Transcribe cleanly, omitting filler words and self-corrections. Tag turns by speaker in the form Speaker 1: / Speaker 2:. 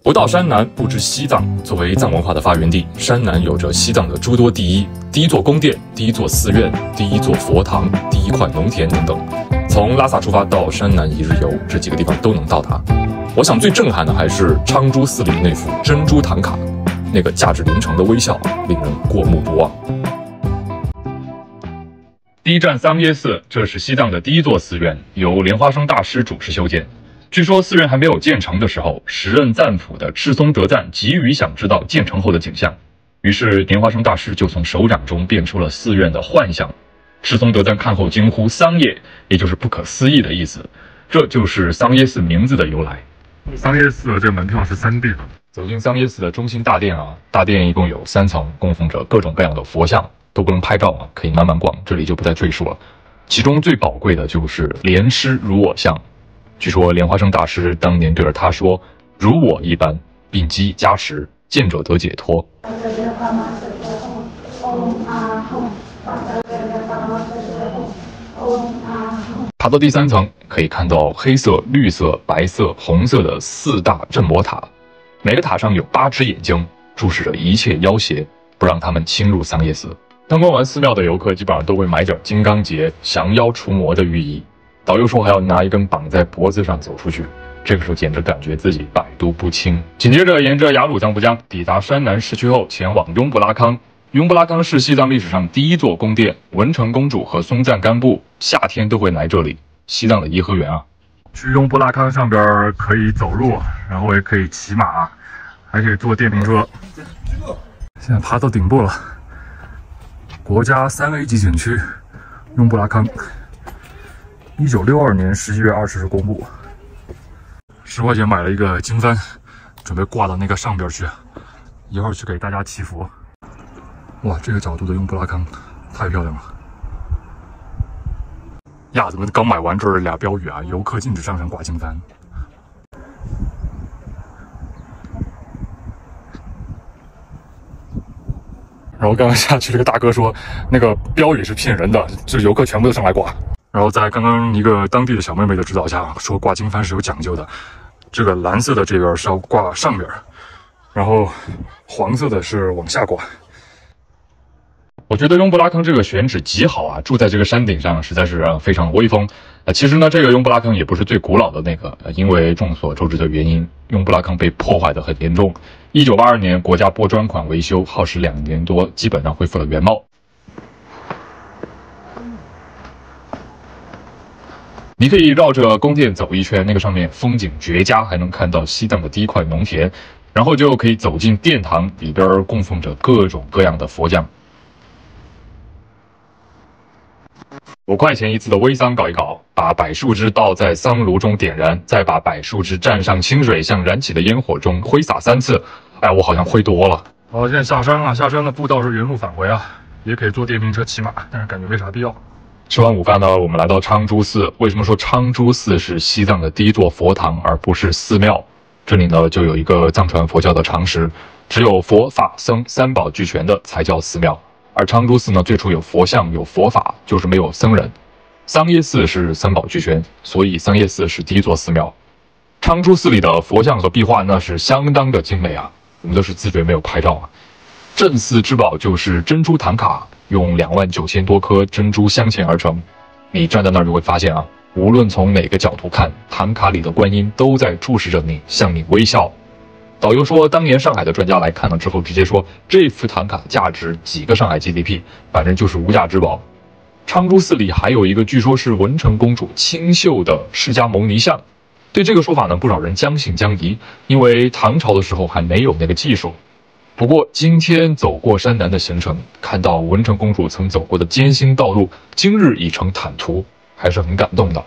Speaker 1: 不到山南，不知西藏。作为藏文化的发源地，山南有着西藏的诸多第一：第一座宫殿、第一座寺院、第一座佛堂、第一块农田等等。从拉萨出发到山南一日游，这几个地方都能到达。我想最震撼的还是昌珠寺里那幅珍珠唐卡，那个价值连城的微笑，令人过目不忘。第一站桑耶寺，这是西藏的第一座寺院，由莲花生大师主持修建。据说寺院还没有建成的时候，时任赞普的赤松德赞急于想知道建成后的景象，于是莲花生大师就从手掌中变出了寺院的幻象。赤松德赞看后惊呼桑叶，也就是不可思议的意思，这就是桑耶寺名字的由来。
Speaker 2: 桑耶寺这门票是3币。
Speaker 1: 走进桑耶寺的中心大殿啊，大殿一共有3层，供奉着各种各样的佛像，都不能拍照啊，可以慢慢逛，这里就不再赘述了。其中最宝贵的就是莲师如我像。据说莲花生大师当年对着他说：“如我一般，并积加持，见者得解脱。”爬到第3层，可以看到黑色、绿色、白色、红色的4大镇魔塔，每个塔上有8只眼睛，注视着一切妖邪，不让他们侵入桑耶寺。参观完寺庙的游客基本上都会买点金刚结、降妖除魔的寓意。导游说还要拿一根绑在脖子上走出去，这个时候简直感觉自己百毒不侵。紧接着沿着雅鲁藏布江抵达山南市区后，前往雍布拉康。雍布拉康是西藏历史上第一座宫殿，文成公主和松赞干布夏天都会来这里，西藏的颐和园啊。
Speaker 2: 去雍布拉康上边可以走路，然后也可以骑马，还可以坐电瓶车。现在爬到顶部了，国家3A 级景区雍布拉康。1962年11月20日公布，10块钱买了一个经幡，准备挂到那个上边去，一会儿去给大家祈福。哇，这个角度的雍布拉康太漂亮了！呀，怎么刚买完这儿俩标语啊？游客禁止上山挂经幡。然后刚刚下去这个大哥说，那个标语是骗人的，这游客全部都上来挂。然后在刚刚一个当地的小妹妹的指导下，说挂经幡是有讲究的，这个蓝色的这边是要挂上边，然后黄色的是往下挂。
Speaker 1: 我觉得雍布拉康这个选址极好啊，住在这个山顶上实在是非常威风。其实呢，这个雍布拉康也不是最古老的那个，因为众所周知的原因，雍布拉康被破坏得很严重。1982年国家拨专款维修，耗时2年多，基本上恢复了原貌。你可以绕着宫殿走一圈，那个上面风景绝佳，还能看到西藏的第一块农田，然后就可以走进殿堂，里边供奉着各种各样的佛像。5块钱一次的煨桑搞一搞，把柏树枝倒在桑炉中点燃，再把柏树枝蘸上清水，向燃起的烟火中挥洒3次。哎，我好像挥多了。
Speaker 2: 好，现在下山了，下山的步道是原路返回啊，也可以坐电瓶车骑马，但是感觉没啥必要。
Speaker 1: 吃完午饭呢，我们来到昌珠寺。为什么说昌珠寺是西藏的第一座佛堂，而不是寺庙？这里呢，就有一个藏传佛教的常识，只有佛法僧3宝俱全的才叫寺庙。而昌珠寺呢，最初有佛像有佛法，就是没有僧人。桑耶寺是3宝俱全，所以桑耶寺是第一座寺庙。昌珠寺里的佛像和壁画那是相当的精美啊，我们都是自觉没有拍照啊。镇寺之宝就是珍珠唐卡，用29000多颗珍珠镶嵌而成。你站在那儿就会发现啊，无论从哪个角度看，唐卡里的观音都在注视着你，向你微笑。导游说，当年上海的专家来看了之后，直接说这幅唐卡价值几个上海 GDP， 反正就是无价之宝。昌珠寺里还有一个据说是文成公主清秀的释迦牟尼像，对这个说法呢，不少人将信将疑，因为唐朝的时候还没有那个技术。不过今天走过山南的行程，看到文成公主曾走过的艰辛道路，今日已成坦途，还是很感动的。